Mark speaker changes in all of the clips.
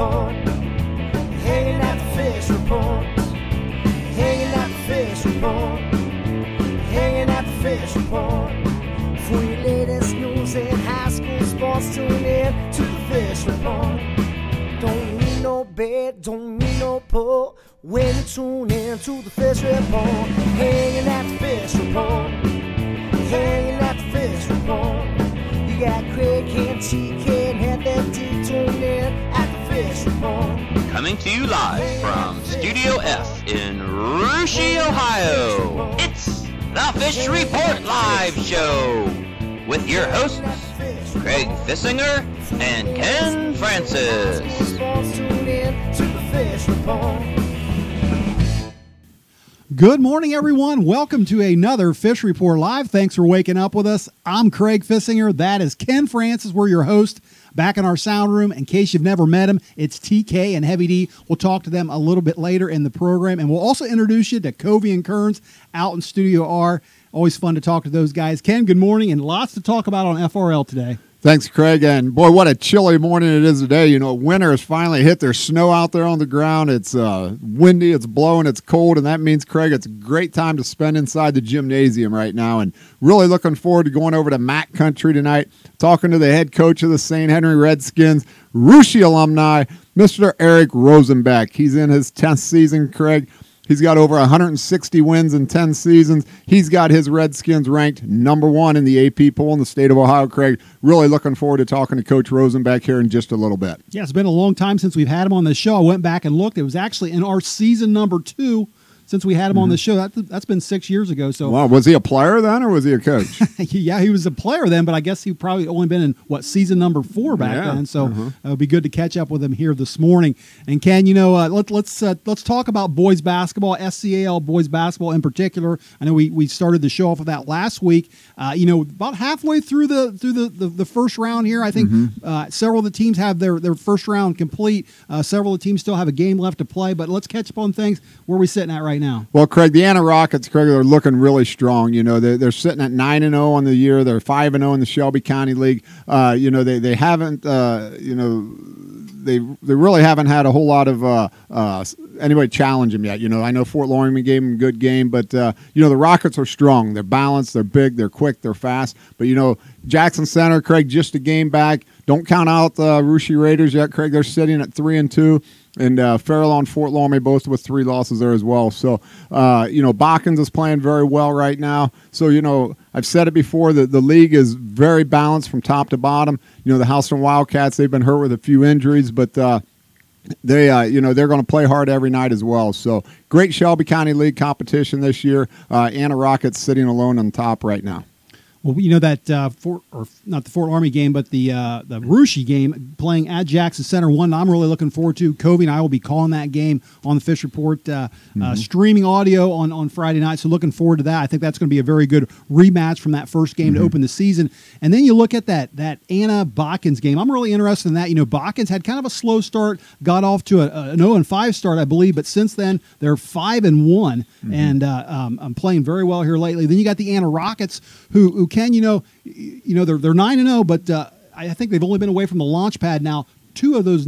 Speaker 1: report. Hanging at the fish report. Hanging at the fish report. Hanging at the fish report. For your latest news in high school sports, tune in to the fish report. Don't need no bed, don't need no pull. When you tune in to the fish report. Hanging at the fish report. Hanging at the fish report. You got Craig and TK and Heather D. Tune in at the fish report.
Speaker 2: Coming to you live from Studio F in Russia, Ohio. It's the Fish Report Live Show with your hosts, Craig Fissinger and Ken Francis.
Speaker 1: Tune in to the fish report.
Speaker 3: Good morning, everyone. Welcome to another Fish Report Live. Thanks for waking up with us. I'm Craig Fissinger. That is Ken Francis. We're your host back in our sound room. In case you've never met them, it's TK and Heavy D. We'll talk to them a little bit later in the program, and we'll also introduce you to Covey and Kearns out in Studio R. Always fun to talk to those guys. Ken, good morning, and lots to talk about on FRL today.
Speaker 4: Thanks, Craig. And boy, what a chilly morning it is today. You know, winter has finally hit. There's snow out there on the ground. It's windy, it's blowing, it's cold, and that means, Craig, it's a great time to spend inside the gymnasium right now. And really looking forward to going over to Mac Country tonight, talking to the head coach of the St. Henry Redskins, Russia alumni, Mr. Eric Rosenbeck. He's in his 10th season, Craig. He's got over 160 wins in 10 seasons. He's got his Redskins ranked number 1 in the AP poll in the state of Ohio, Craig. Really looking forward to talking to Coach Rosenbeck here in just a little bit.
Speaker 3: Yeah, it's been a long time since we've had him on the show. I went back and looked. It was actually in our season number 2 since we had him on the show. That's been 6 years ago. So,
Speaker 4: wow, was he a player then or was he a coach?
Speaker 3: Yeah, he was a player then, but I guess he probably only been in, season number 4 back then. So it'll be good to catch up with him here this morning. And Ken, you know, let's talk about boys basketball, SCAL boys basketball in particular. I know we started the show off with that last week. You know, about halfway through the first round here, I think several of the teams have their first round complete. Several of the teams still have a game left to play, but let's catch up on things where we're sitting at right now.
Speaker 4: Well, Craig, the Anna Rockets, Craig, are looking really strong. You know, they're sitting at 9-0 on the year. They're 5-0 in the Shelby County League. You know, they haven't. You know, they really haven't had a whole lot of anybody challenge them yet. You know, I know Fort Loringman gave them a good game, but you know, the Rockets are strong. They're balanced. They're big. They're quick. They're fast. But you know, Jackson Center, Craig, just a game back. Don't count out the Russia Raiders yet, Craig. They're sitting at 3-2. And Farrell and Fort Loringman both with 3 losses there as well. So, you know, Botkins is playing very well right now. So, you know, I've said it before, that the league is very balanced from top to bottom. You know, the Houston Wildcats, they've been hurt with a few injuries, but they, you know, they're going to play hard every night as well. So, great Shelby County League competition this year. Anna Rockets sitting alone on top right now.
Speaker 3: Well, you know that not the Fort Army game, but the Russia game playing at Jackson Center. One I'm really looking forward to. Covey and I will be calling that game on the Fish Report, streaming audio on Friday night. So looking forward to that. I think that's going to be a very good rematch from that first game to open the season. And then you look at that Anna Botkins game. I'm really interested in that. You know, Botkins had kind of a slow start, got off to an 0-5 start, I believe, but since then they're 5-1, and I'm playing very well here lately. Then you got the Anna Rockets, who Ken, you know they're 9-0, but I think they've only been away from the launch pad now two of those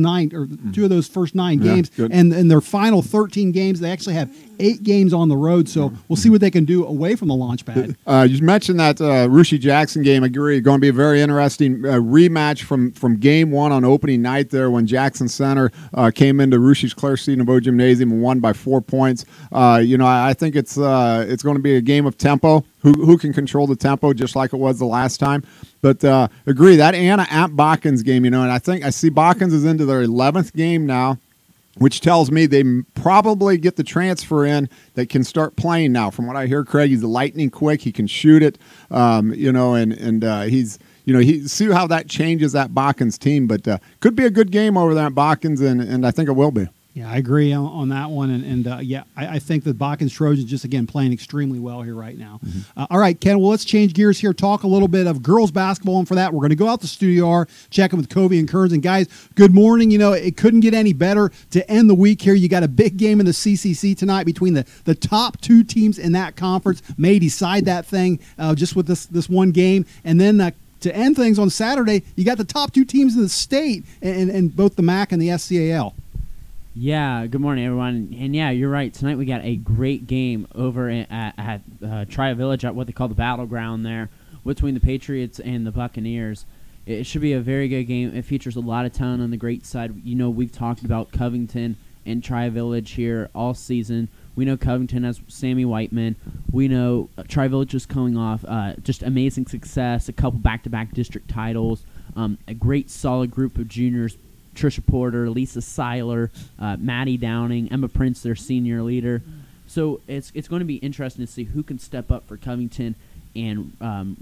Speaker 3: first 9 games, and in their final 13 games, they actually have 8 games on the road. So we'll see what they can do away from the launch pad.
Speaker 4: You mentioned that Russia Jackson game. I agree. Going to be a very interesting rematch from game 1 on opening night there when Jackson Center came into Russia's Claire C. Nouveau Gymnasium and won by 4 points. You know, I think it's going to be a game of tempo. Who can control the tempo just like it was the last time. But agree, that Anna at Botkins game, you know, and I see Botkins is into their 11th game now, which tells me they probably get the transfer in that can start playing now. From what I hear, Craig, he's lightning quick. He can shoot it, you know, and he's, you know, see how that changes that Botkins team. But could be a good game over there at Botkins, and I think it will be.
Speaker 3: Yeah, I agree on that one. And yeah, I think that Botkins Trojans just, again, playing extremely well here right now. All right, Ken, well, let's change gears here, talk a little bit of girls basketball. And for that, we're going to go out to Studio R, check in with Covey and Kearns. And, guys, good morning. You know, it couldn't get any better to end the week here. You got a big game in the CCC tonight between the top 2 teams in that conference. May decide that thing just with this one game. And then to end things on Saturday, you got the top 2 teams in the state in both the MAC and the SCAL.
Speaker 5: Yeah, good morning, everyone. And yeah, you're right. Tonight we got a great game over at Tri-Village at what they call the Battleground there between the Patriots and the Buccaneers. It should be a very good game. It features a lot of talent on the great side. You know, we've talked about Covington and Tri-Village here all season. We know Covington has Sammy Whiteman. We know Tri-Village is coming off just amazing success, a couple back-to-back district titles, a great solid group of juniors, Trisha Porter, Lisa Seiler, Maddie Downing, Emma Prince, their senior leader. So it's going to be interesting to see who can step up for Covington and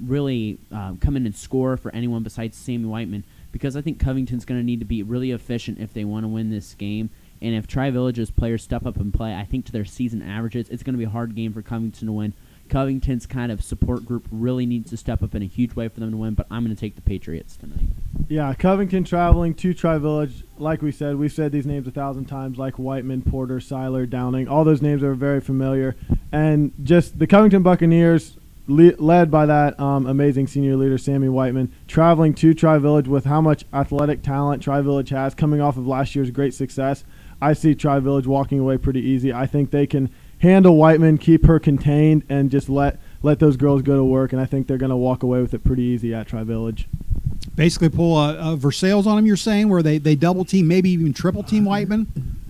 Speaker 5: really come in and score for anyone besides Sammy Whiteman, because I think Covington's going to need to be really efficient if they want to win this game. And if Tri-Village's players step up and play, I think to their season averages, it's going to be a hard game for Covington to win. Covington's kind of support group really needs to step up in a huge way for them to win, but I'm going to take the Patriots tonight.
Speaker 6: Yeah, Covington traveling to Tri-Village. Like we said, we've said these names 1,000 times, like Whiteman, Porter, Seiler, Downing. All those names are very familiar. And just the Covington Buccaneers, led by that amazing senior leader, Sammy Whiteman, traveling to Tri-Village with how much athletic talent Tri-Village has coming off of last year's great success. I see Tri-Village walking away pretty easy. I think they can handle Whiteman, keep her contained, and just let those girls go to work, and I think they're going to walk away with it pretty easy at Tri-Village.
Speaker 3: Basically pull a Versailles on them, you're saying, where they double team, maybe even triple team Whiteman?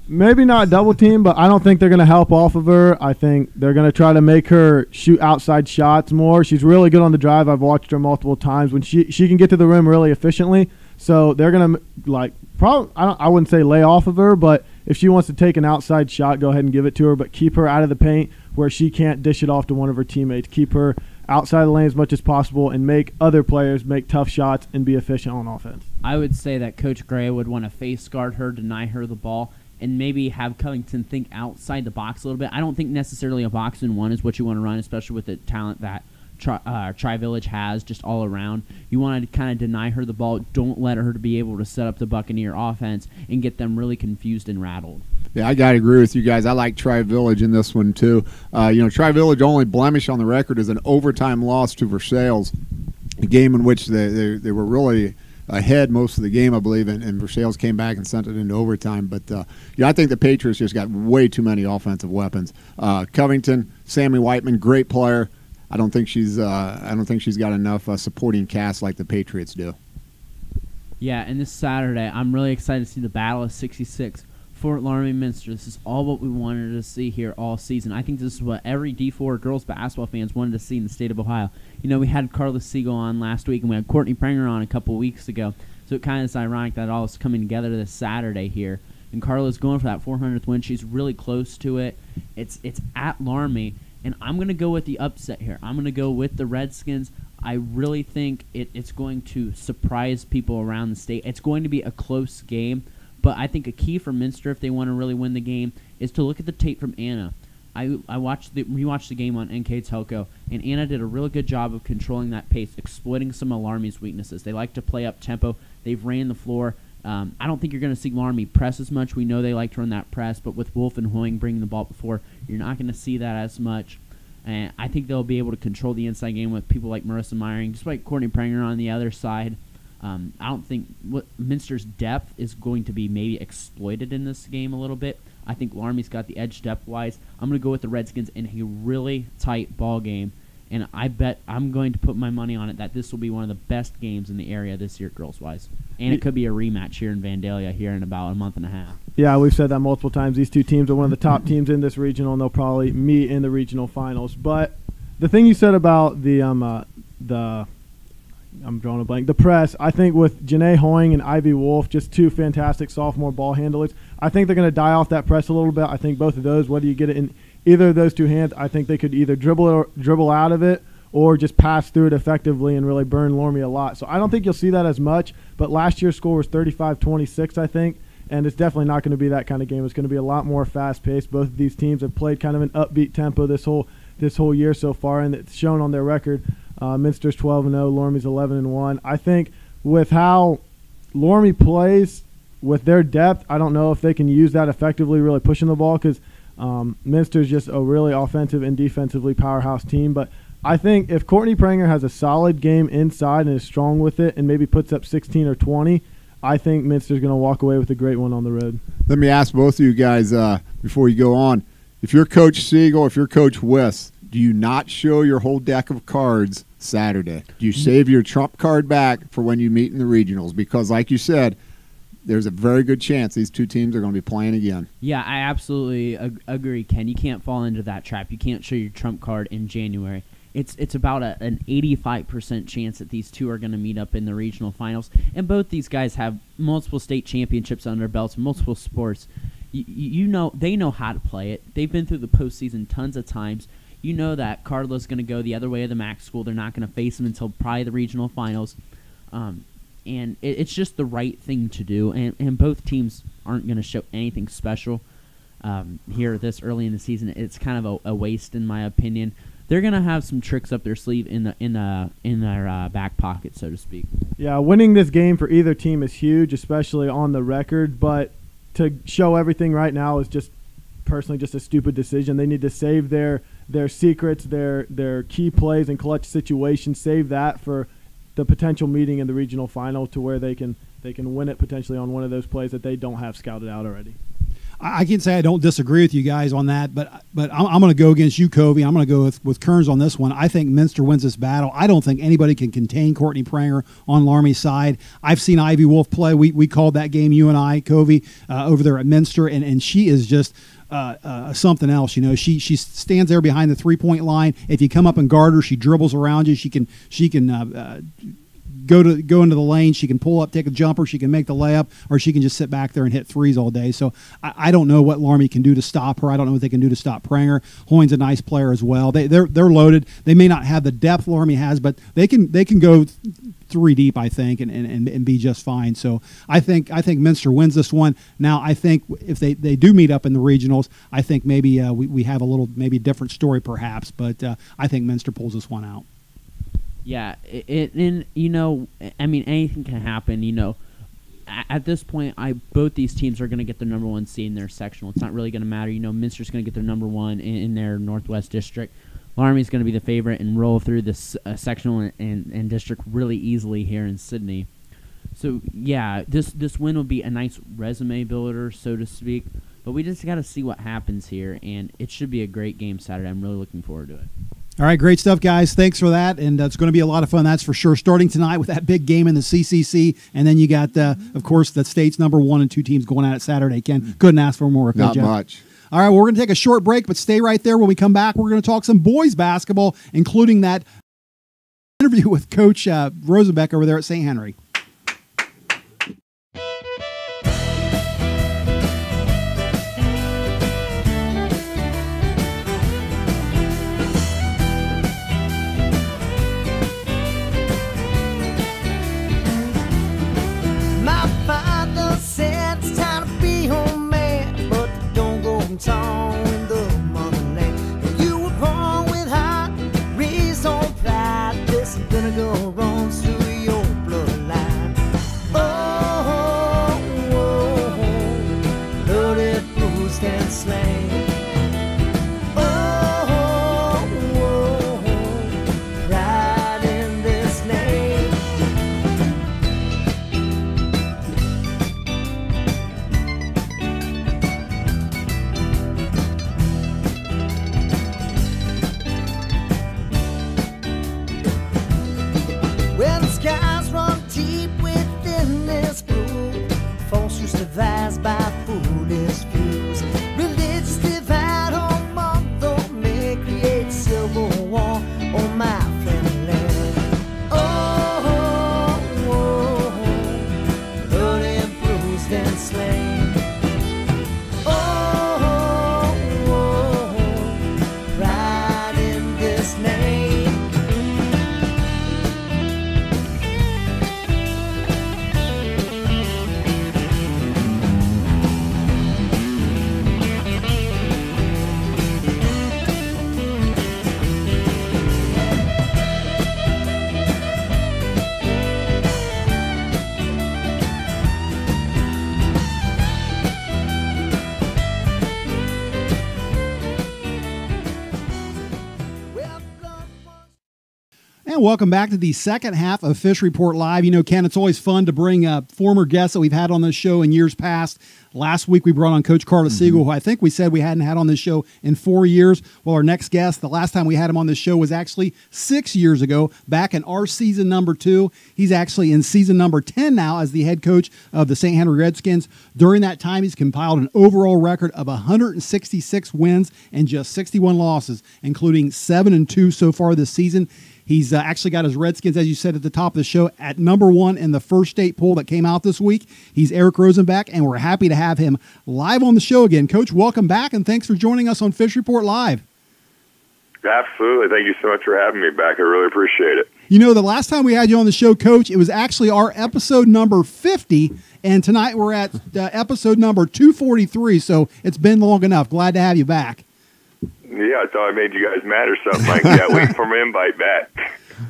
Speaker 6: Maybe not double team, but I don't think they're going to help off of her. I think they're going to try to make her shoot outside shots more. She's really good on the drive. I've watched her multiple times when she can get to the rim really efficiently. So they're going to I wouldn't say lay off of her, but if she wants to take an outside shot, go ahead and give it to her, but keep her out of the paint where she can't dish it off to one of her teammates. Keep her outside the lane as much as possible and make other players make tough shots and be efficient on offense.
Speaker 5: I would say that Coach Gray would want to face guard her, deny her the ball, and maybe have Covington think outside the box a little bit. I don't think necessarily a box and one is what you want to run, especially with the talent that Tri-Village has just all around. You want to kind of deny her the ball. Don't let her to be able to set up the Buccaneer offense and get them really confused and rattled.
Speaker 4: Yeah, I got to agree with you guys. I like Tri-Village in this one, too. Tri-Village only blemish on the record is an overtime loss to Versailles, a game in which they were really ahead most of the game, I believe, and Versailles came back and sent it into overtime. But, I think the Patriots just got way too many offensive weapons. Covington, Sammy Whiteman, great player. I don't think she's got enough supporting cast like the Patriots do.
Speaker 5: Yeah, and this Saturday, I'm really excited to see the Battle of 66. Fort Laramie Minster. This is all what we wanted to see here all season. I think this is what every D4 girls basketball fans wanted to see in the state of Ohio. You know, we had Carla Siegel on last week, and we had Courtney Prenger on a couple weeks ago. So it kind of is ironic that all is coming together this Saturday here. And Carla's going for that 400th win. She's really close to it. It's at Laramie, and I'm going to go with the upset here. I'm going to go with the Redskins. I really think it's going to surprise people around the state. It's going to be a close game. But I think a key for Minster, if they want to really win the game, is to look at the tape from Anna. I rewatched the game on NK Telco, and Anna did a really good job of controlling that pace, exploiting some of Laramie's weaknesses. They like to play up tempo. They've ran the floor. I don't think you're going to see Laramie press as much. We know they like to run that press, but with Wolf and Hoying bringing the ball before, you're not going to see that as much. And I think they'll be able to control the inside game with people like Marissa Meyering, just like Courtney Prenger on the other side. I don't think Minster's depth is going to be maybe exploited in this game a little bit. I think Laramie's got the edge depth-wise. I'm going to go with the Redskins in a really tight ball game, and I bet I'm going to put my money on it that this will be one of the best games in the area this year girls-wise. And it could be a rematch here in Vandalia here in about a month and a half.
Speaker 6: Yeah, we've said that multiple times. These two teams are one of the top teams in this regional, and they'll probably meet in the regional finals. But the thing you said about I'm drawing a blank. The press, I think with Janae Hoying and Ivy Wolf, just two fantastic sophomore ball handlers, I think they're going to die off that press a little bit. I think both of those, whether you get it in either of those two hands, I think they could either dribble out of it or just pass through it effectively and really burn Laramie a lot. So I don't think you'll see that as much, but last year's score was 35-26, I think, and it's definitely not going to be that kind of game. It's going to be a lot more fast-paced. Both of these teams have played kind of an upbeat tempo this whole year so far, and it's shown on their record. Minster's 12-0, Laramie's 11-1. I think with how Laramie plays with their depth, I don't know if they can use that effectively, really pushing the ball, because Minster's just a really offensive and defensively powerhouse team. But I think if Courtney Pranger has a solid game inside and is strong with it and maybe puts up 16 or 20, I think Minster's going to walk away with a great one on the road.
Speaker 4: Let me ask both of you guys before you go on. If you're Coach Siegel, if you're Coach Wiss, do you not show your whole deck of cards Saturday? Do you save your trump card back for when you meet in the regionals? Because like you said, there's a very good chance these two teams are going to be playing again.
Speaker 5: Yeah, I absolutely agree, Ken. You can't fall into that trap. You can't show your trump card in January. It's about an 85% chance that these two are going to meet up in the regional finals. And both these guys have multiple state championships under their belts, multiple sports. You know, they know how to play it. They've been through the postseason tons of times. You know that Cardinals going to go the other way of the MAC school. They're not going to face them until probably the regional finals. And it's just the right thing to do. And both teams aren't going to show anything special here this early in the season. It's kind of a waste, in my opinion. They're going to have some tricks up their sleeve in their back pocket, so to speak.
Speaker 6: Yeah, winning this game for either team is huge, especially on the record. But to show everything right now is just personally just a stupid decision. They need to save their secrets, their key plays and clutch situations. Save that for the potential meeting in the regional final, to where they can win it potentially on one of those plays that they don't have scouted out already.
Speaker 3: I can say I don't disagree with you guys on that, but I'm going to go against you, Covey. I'm going to go with Kearns on this one. I think Minster wins this battle. I don't think anybody can contain Courtney Pranger on Laramie's side. I've seen Ivy Wolf play. We called that game, you and I, Covey, over there at Minster, and she is just something else. You know, she stands there behind the 3-point line. If you come up and guard her, she dribbles around you. She can go into the lane. She can pull up, take a jumper. She can make the layup, or she can just sit back there and hit threes all day. So I don't know what Laramie can do to stop her. I don't know what they can do to stop Pranger. Hoyne's a nice player as well. They're loaded. They may not have the depth Laramie has, but they can go three deep, I think, and be just fine. So I think Minster wins this one. Now I think if they do meet up in the regionals, I think maybe we have a little maybe different story perhaps, but I think Minster pulls this one out.
Speaker 5: Yeah, and you know, I mean, anything can happen. You know, at this point, both these teams are going to get their number one seed in their sectional. It's not really going to matter. You know, Minster's going to get their number one in their Northwest district. Laramie's going to be the favorite and roll through this sectional and district really easily here in Sydney. So yeah, this win will be a nice resume builder, so to speak. But we just got to see what happens here, and it should be a great game Saturday. I'm really looking forward to it.
Speaker 3: All right, great stuff, guys. Thanks for that, and it's going to be a lot of fun, that's for sure. Starting tonight with that big game in the CCC, and then you got, of course, the state's number 1 and 2 teams going at it Saturday. Ken, couldn't ask for more.
Speaker 4: Not much.
Speaker 3: All right, well, we're going to take a short break, but stay right there. When we come back, we're going to talk some boys basketball, including that interview with Coach Rosenbeck over there at St. Henry.
Speaker 1: In the motherland, you were born with heart, raised on pride. This vinegar runs through your bloodline. Oh, loaded, bruised, and slain. Oh, pride in this name. Skies run deep within this blue. False used to devise by foolish views. Religious
Speaker 3: And welcome back to the second half of Fish Report Live. You know, Ken, it's always fun to bring former guests that we've had on this show in years past. Last week we brought on Coach Carter Siegel, who I think we said we hadn't had on this show in 4 years. Well, our next guest, the last time we had him on this show was actually 6 years ago, back in our season number 2. He's actually in season number 10 now as the head coach of the St. Henry Redskins. During that time, he's compiled an overall record of 166 wins and just 61 losses, including 7-2 so far this season. He's actually got his Redskins, as you said at the top of the show, at number 1 in the first state poll that came out this week. He's Eric Rosenbeck, and we're happy to have him live on the show again. Coach, welcome back, and thanks for joining us on Fish Report Live.
Speaker 7: Absolutely. Thank you so much for having me back. I really appreciate it.
Speaker 3: You know, the last time we had you on the show, Coach, it was actually our episode number 50, and tonight we're at episode number 243, so it's been long enough. Glad to have you back.
Speaker 7: Yeah, I thought I made you guys mad or something like that. Waiting for my invite back.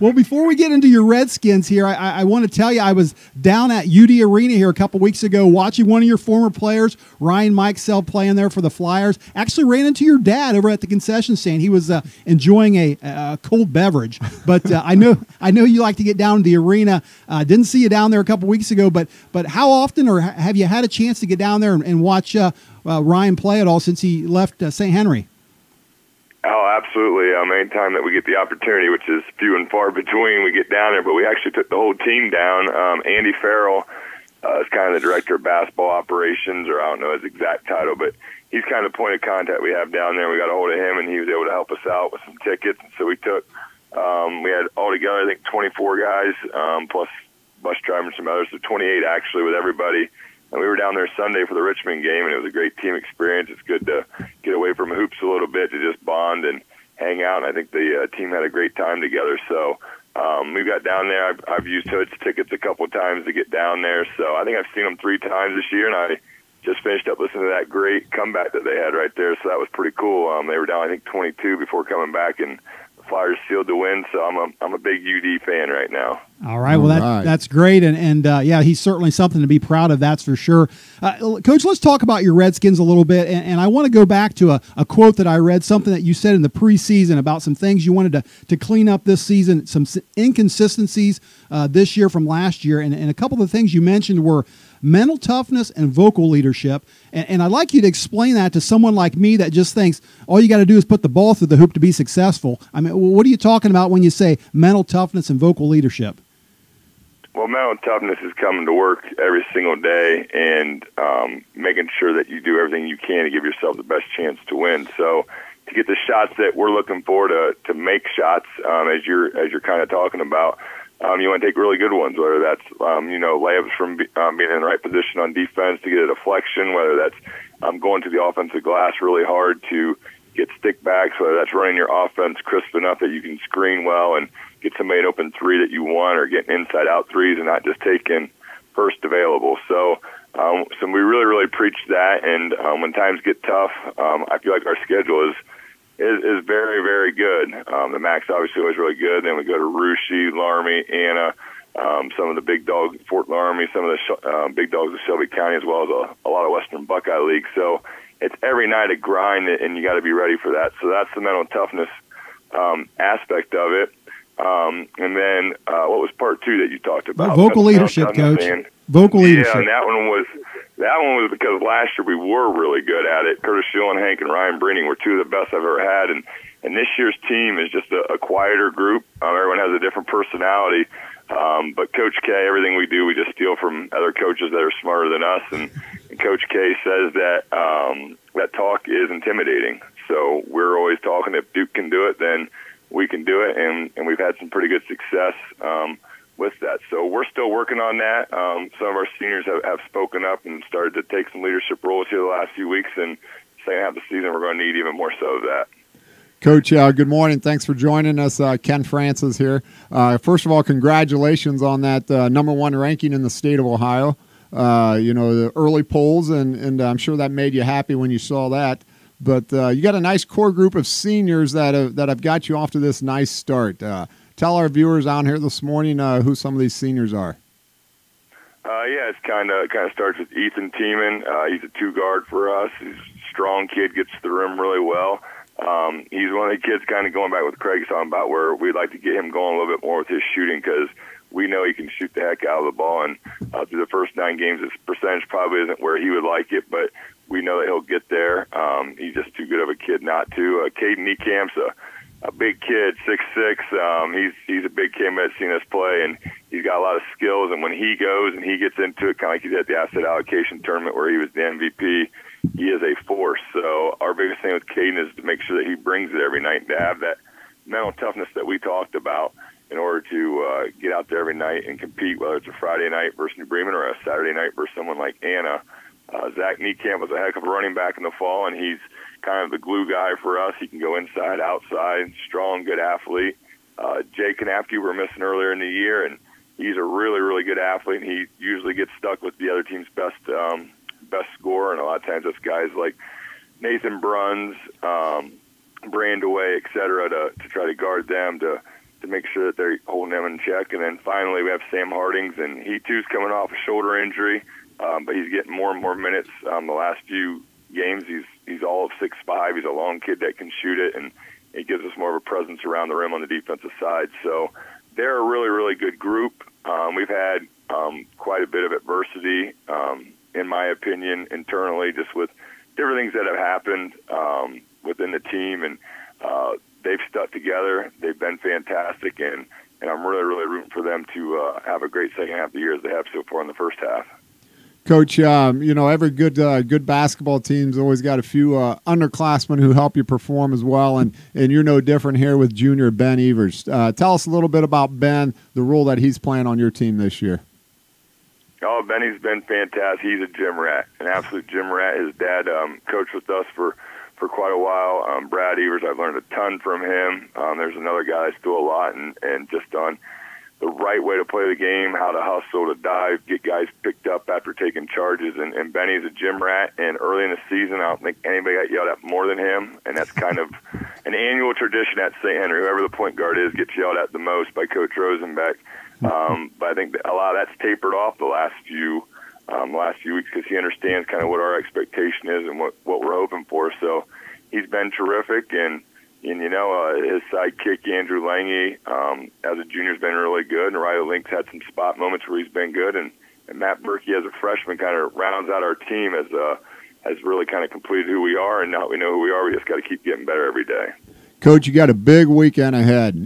Speaker 3: Well, before we get into your Redskins here, I want to tell you I was down at UD Arena here a couple weeks ago watching one of your former players, Ryan Mikesell, playing there for the Flyers. Actually ran into your dad over at the concession stand. He was enjoying a cold beverage. But I know you like to get down to the arena. Didn't see you down there a couple weeks ago, but how often or have you had a chance to get down there and watch Ryan play at all since he left St. Henry?
Speaker 7: Oh, absolutely. Anytime that we get the opportunity, which is few and far between, we get down there. But we actually took the whole team down. Andy Farrell is kind of the director of basketball operations, or I don't know his exact title, but he's kind of the point of contact we have down there. We got a hold of him, and he was able to help us out with some tickets. And so we took, we had altogether, I think, 24 guys, plus bus driver and some others, so 28 actually with everybody. And we were down there Sunday for the Richmond game, and it was a great team experience. It's good to get away from hoops a little bit, to just bond and hang out. And I think the team had a great time together. So we got down there. I've used Hood's tickets a couple of times to get down there. So I think I've seen them 3 times this year, and I just finished up listening to that great comeback that they had right there. So that was pretty cool. They were down, I think, 22 before coming back, and the Flyers sealed the win. So I'm a big UD fan right now.
Speaker 3: All right, well, that's great, and yeah, he's certainly something to be proud of, that's for sure. Coach, let's talk about your Redskins a little bit, and I want to go back to a quote that I read, something that you said in the preseason about some things you wanted to clean up this season, some inconsistencies this year from last year, and a couple of the things you mentioned were mental toughness and vocal leadership, and I'd like you to explain that to someone like me that just thinks all you got to do is put the ball through the hoop to be successful. I mean, what are you talking about when you say mental toughness and vocal leadership?
Speaker 7: Well, mental toughness is coming to work every single day and making sure that you do everything you can to give yourself the best chance to win. So to get the shots that we're looking for, to make shots, as you're kind of talking about, you want to take really good ones, whether that's layups from being in the right position on defense to get a deflection, whether that's going to the offensive glass really hard to get stick backs, whether that's running your offense crisp enough that you can screen well and get somebody an open 3 that you want, or getting inside-out 3s and not just taking first available. So we really preach that, and when times get tough, I feel like our schedule is very, very good. The MAC's obviously always really good. Then we go to Russia, Laramie, Anna, some of the big dogs, Fort Laramie, some of the big dogs of Shelby County, as well as a lot of Western Buckeye League. So it's every night a grind, and you got to be ready for that. So that's the mental toughness aspect of it. And then what was part 2 that you talked about?
Speaker 3: Vocal leadership, Coach. Vocal leadership.
Speaker 7: Yeah, and that one was because last year we were really good at it. Curtis Schillenhank and Ryan Brenning were 2 of the best I've ever had, and this year's team is just a quieter group. Everyone has a different personality, but Coach K, everything we do, we just steal from other coaches that are smarter than us, and Coach K says that that talk is intimidating. So we're always talking. If Duke can do it, then we can do it, and we've had some pretty good success with that. So we're still working on that. Some of our seniors have spoken up and started to take some leadership roles here the last few weeks, and second half of the season we're going to need even more so of that.
Speaker 4: Coach, good morning. Thanks for joining us. Ken Francis here. First of all, congratulations on that #1 ranking in the state of Ohio. The early polls, and I'm sure that made you happy when you saw that. But you got a nice core group of seniors that have got you off to this nice start. Tell our viewers out here this morning who some of these seniors are.
Speaker 7: Yeah, it's kind of starts with Ethan Tiemann. He's a 2 guard for us. He's a strong kid, gets to the rim really well. He's one of the kids kind of going back with Craig's talking about where we'd like to get him going a little bit more with his shooting because we know he can shoot the heck out of the ball. And through the first 9 games, his percentage probably isn't where he would like it, but we know that he'll get there. He's just too good of a kid not to. Caden Niecamp's a big kid, 6'6". He's a big kid that's seen us play, and he's got a lot of skills. And when he goes and he gets into it, kind of like he did at the asset allocation tournament where he was the MVP, he is a force. So our biggest thing with Caden is to make sure that he brings it every night and to have that mental toughness that we talked about in order to get out there every night and compete, whether it's a Friday night versus New Bremen or a Saturday night versus someone like Anna. Zach Niekamp was a heck of a running back in the fall, and he's kind of the glue guy for us. He can go inside, outside, strong, good athlete. Jay Kanapke we're missing earlier in the year, and he's a really, really good athlete, and he usually gets stuck with the other team's best scorer, and a lot of times it's guys like Nathan Bruns, Brandaway, et cetera, to try to guard them, to make sure that they're holding them in check. And then finally we have Sam Hardings, and he too's coming off a shoulder injury, but he's getting more and more minutes. The last few games he's all of 6'5". He's a long kid that can shoot it, and it gives us more of a presence around the rim on the defensive side. So they're a really, really good group. We've had quite a bit of adversity, in my opinion, internally, just with different things that have happened within the team, and they've stuck together. They've been fantastic, and I'm really, really rooting for them to have a great second half of the year as they have so far in the first half.
Speaker 4: Coach, every good basketball team's always got a few underclassmen who help you perform as well, and you're no different here with junior Ben Evers. Tell us a little bit about Ben, the role that he's playing on your team this year.
Speaker 7: Oh, Benny's been fantastic. He's a gym rat, an absolute gym rat. His dad coached with us for quite a while. Brad Evers, I've learned a ton from him. There's another guy that's do a lot and just on the right way to play the game, how to hustle, to dive, get guys picked up after taking charges. And Benny's a gym rat, and early in the season, I don't think anybody got yelled at more than him, and that's kind of an annual tradition at St. Henry. Whoever the point guard is gets yelled at the most by Coach Rosenbeck. But I think that a lot of that's tapered off the last few weeks because he understands kind of what our expectation is and what we're hoping for. So he's been terrific, and his sidekick Andrew Lange as a junior has been really good, and Riley Link's had some spot moments where he's been good, and Matt Berkey as a freshman kind of rounds out our team has really kind of completed who we are, and now that we know who we are, we just got to keep getting better every day.
Speaker 4: Coach, you got a big weekend ahead.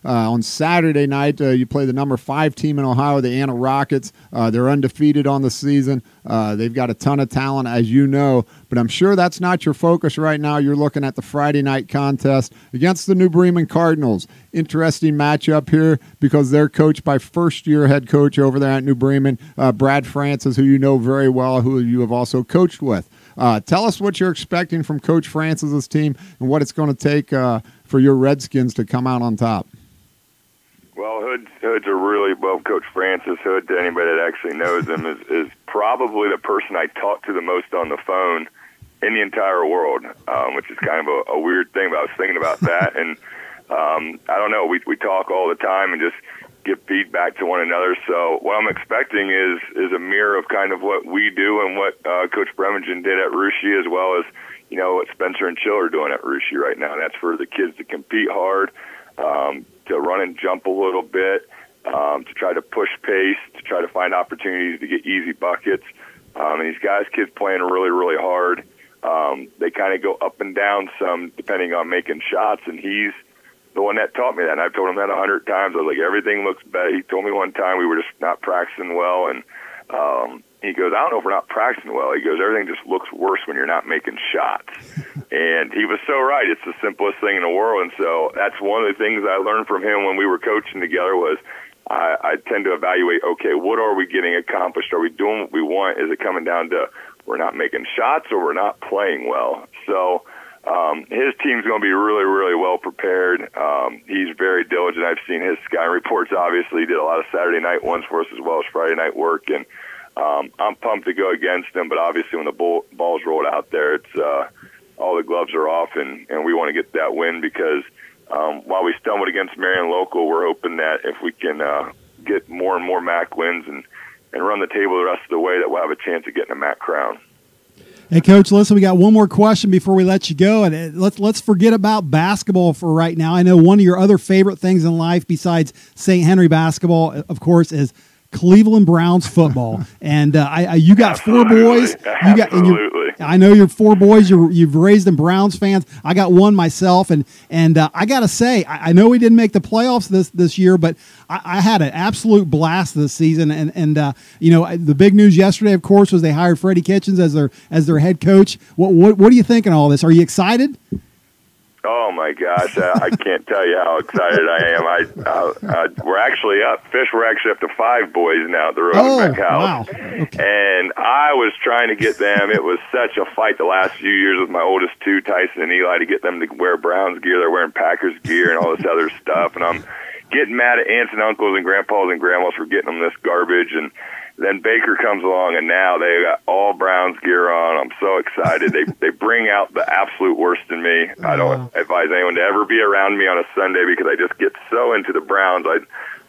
Speaker 4: On Saturday night, you play the number 5 team in Ohio, the Anna Rockets. They're undefeated on the season. They've got a ton of talent, as you know, but I'm sure that's not your focus right now. You're looking at the Friday night contest against the New Bremen Cardinals. Interesting matchup here because they're coached by first-year head coach over there at New Bremen, Brad Francis, who you know very well, who you have also coached with. Tell us what you're expecting from Coach Francis's team and what it's going to take for your Redskins to come out on top.
Speaker 7: Well, Hood's a really well-coached Francis. Hood, to anybody that actually knows him, is probably the person I talk to the most on the phone in the entire world, which is kind of a weird thing, but I was thinking about that. And I don't know, we talk all the time and just give feedback to one another. So what I'm expecting is a mirror of kind of what we do and what Coach Bremen did at Russia, as well as what Spencer and Chill are doing at Russia right now. And that's for the kids to compete hard, to run and jump a little bit, to try to push pace, to try to find opportunities to get easy buckets. And these kids playing really, really hard. They kind of go up and down some depending on making shots, and he's the one that taught me that, and I've told him that 100 times. I was like, everything looks better. He told me one time we were just not practicing well, and he goes, I don't know if we're not practicing well. He goes, everything just looks worse when you're not making shots. And he was so right. It's the simplest thing in the world, and so that's one of the things I learned from him when we were coaching together was I tend to evaluate, okay, what are we getting accomplished? Are we doing what we want? Is it coming down to we're not making shots or we're not playing well? So his team's going to be really, really well prepared. He's very diligent. I've seen his sky reports. Obviously, he did a lot of Saturday night ones for us as well as Friday night work, and I'm pumped to go against him. But obviously, when the ball's rolled out there, it's all the gloves are off, and we want to get that win because while we stumbled against Marion Local, we're hoping that if we can get more and more MAC wins and run the table the rest of the way, that we'll have a chance of getting a MAC crown.
Speaker 3: Hey, Coach, listen, we got one more question before we let you go, and let's forget about basketball for right now. I know one of your other favorite things in life besides St. Henry basketball, of course, is Cleveland Browns football. And you got four boys. You got, I know you're four boys. You've raised them Browns fans. I got one myself, and I got to say, I know we didn't make the playoffs this year, but I had an absolute blast this season. And the big news yesterday, of course, was they hired Freddie Kitchens as their head coach. What do you think of all this? Are you excited?
Speaker 7: Oh my gosh, I can't tell you how excited I am. We're actually up. We're actually up to 5 boys now at the Rosenbeck house.
Speaker 3: Wow. Okay.
Speaker 7: And I was trying to get them. It was such a fight the last few years with my oldest 2, Tyson and Eli, to get them to wear Browns gear. They're wearing Packers gear and all this other stuff. And I'm getting mad at aunts and uncles and grandpas and grandmas for getting them this garbage. And then Baker comes along, and now they got all Browns gear on. I'm so excited. They bring out the absolute worst in me. I don't advise anyone to ever be around me on a Sunday because I just get so into the Browns.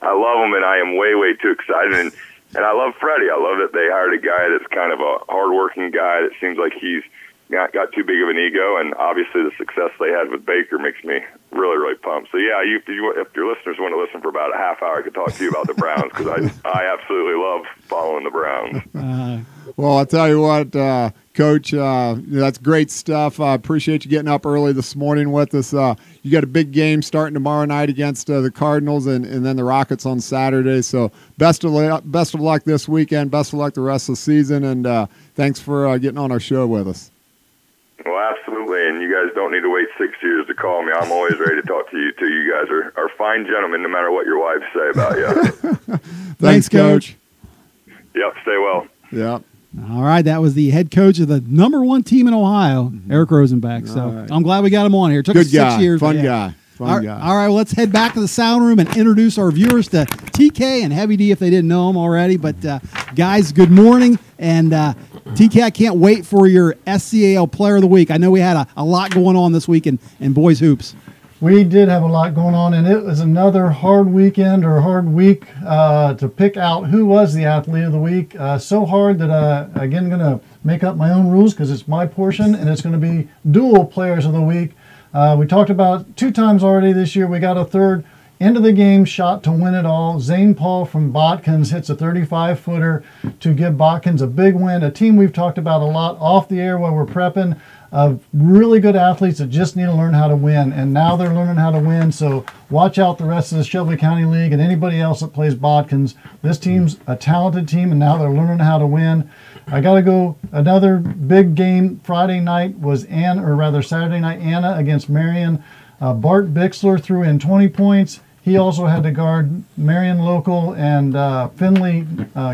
Speaker 7: I love them, and I am way, way too excited. And I love Freddie. I love that they hired a guy that's kind of a hardworking guy that seems like he's not got too big of an ego, and obviously the success they had with Baker makes me really, really pumped. So, yeah, if your listeners want to listen for about a half hour, I could talk to you about the Browns because I absolutely love following the Browns.
Speaker 4: Well, I'll tell you what, Coach, that's great stuff. I appreciate you getting up early this morning with us. You got a big game starting tomorrow night against the Cardinals and then the Rockets on Saturday. So best of luck this weekend. Best of luck the rest of the season, and thanks for getting on our show with us.
Speaker 7: Well, absolutely, and you guys don't need to wait 6 years to call me. I'm always ready to talk to you, too. You guys are fine gentlemen, no matter what your wives say about you.
Speaker 4: Thanks, Coach.
Speaker 7: Yep, stay well.
Speaker 4: Yep.
Speaker 3: All right, that was the head coach of the #1 team in Ohio, Eric Rosenbeck. So
Speaker 4: right.
Speaker 3: I'm glad we got him on here. It took
Speaker 4: Good
Speaker 3: us
Speaker 4: guy.
Speaker 3: 6 years.
Speaker 4: Fun
Speaker 3: yeah.
Speaker 4: guy. Fun guy.
Speaker 3: All right, well, let's head back to the sound room and introduce our viewers to TK and Heavy D if they didn't know him already. But, guys, good morning. And, TK, I can't wait for your SCAL Player of the Week. I know we had a lot going on this week in boys hoops.
Speaker 8: We did have a lot going on, and it was another hard weekend or hard week to pick out who was the athlete of the week. So hard that, again, going to make up my own rules because it's my portion, and it's going to be dual players of the week. We talked about it 2 times already this year. We got a third end of the game shot to win it all. Zane Paul from Botkins hits a 35-footer to give Botkins a big win. A team we've talked about a lot off the air while we're prepping, of really good athletes that just need to learn how to win. And now they're learning how to win. So watch out the rest of the Shelby County League and anybody else that plays Botkins. This team's a talented team, and now they're learning how to win. I got to go. Another big game Friday night was Saturday night, Anna against Marion. Bart Bixler threw in 20 points. He also had to guard Marion local and Finley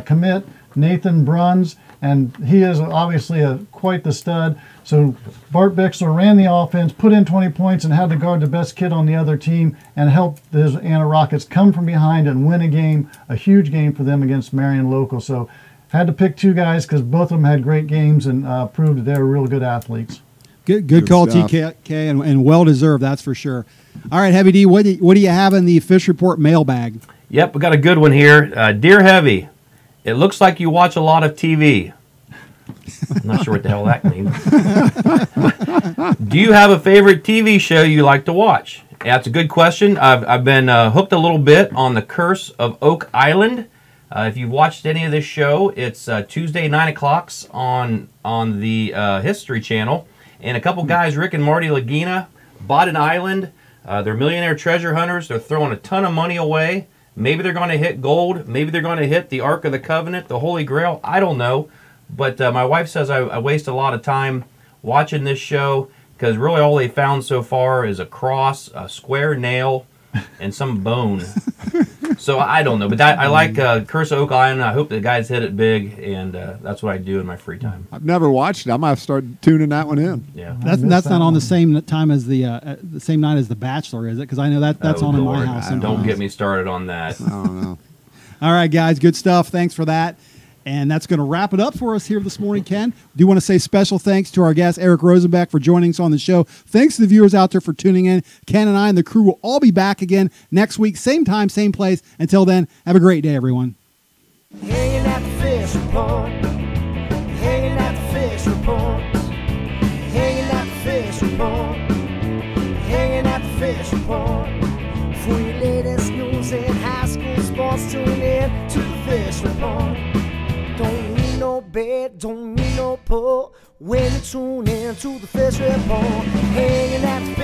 Speaker 8: commit Nathan Bruns, and he is obviously quite the stud. So Bart Bixler ran the offense, put in 20 points, and had to guard the best kid on the other team and help the Anna Rockets come from behind and win a game, a huge game for them against Marion local. So had to pick 2 guys because both of them had great games and proved that they were real good athletes.
Speaker 3: Good call, stuff. TK, and well-deserved, that's for sure. All right, Heavy D, what do you have in the Fish Report mailbag?
Speaker 9: Yep, we got a good one here. Dear Heavy, it looks like you watch a lot of TV. I'm not sure what the hell that means. Do you have a favorite TV show you like to watch? Yeah, that's a good question. I've been hooked a little bit on The Curse of Oak Island. If you've watched any of this show, it's Tuesday 9 o'clock on the History Channel. And a couple guys, Rick and Marty Lagina, bought an island. They're millionaire treasure hunters. They're throwing a ton of money away. Maybe they're going to hit gold. Maybe they're going to hit the Ark of the Covenant, the Holy Grail. I don't know. But my wife says I waste a lot of time watching this show because really all they found so far is a cross, a square nail, and some bone. So I don't know. But I like Curse of Oak Island. I hope the guys hit it big, and that's what I do in my free time.
Speaker 4: I've never watched it. I might have started tuning that one in.
Speaker 9: Yeah,
Speaker 3: that's not on the same time as the same night as The Bachelor, is it? Because I know that's on
Speaker 9: Lord,
Speaker 3: in my house.
Speaker 9: Don't get me started on that.
Speaker 4: I don't know.
Speaker 3: All right, guys, good stuff. Thanks for that. And that's going to wrap it up for us here this morning, Ken. Do want to say special thanks to our guest, Eric Rosenbeck, for joining us on the show. Thanks to the viewers out there for tuning in. Ken and I and the crew will all be back again next week, same time, same place. Until then, have a great day, everyone.
Speaker 1: Hanging at the fish report. Hanging at the fish report. Fish Report. For your latest news in high school sports, tune in to the Fish Report. Don't need no bed, don't need no pull when you tune in to the Fish Report. Hanging at the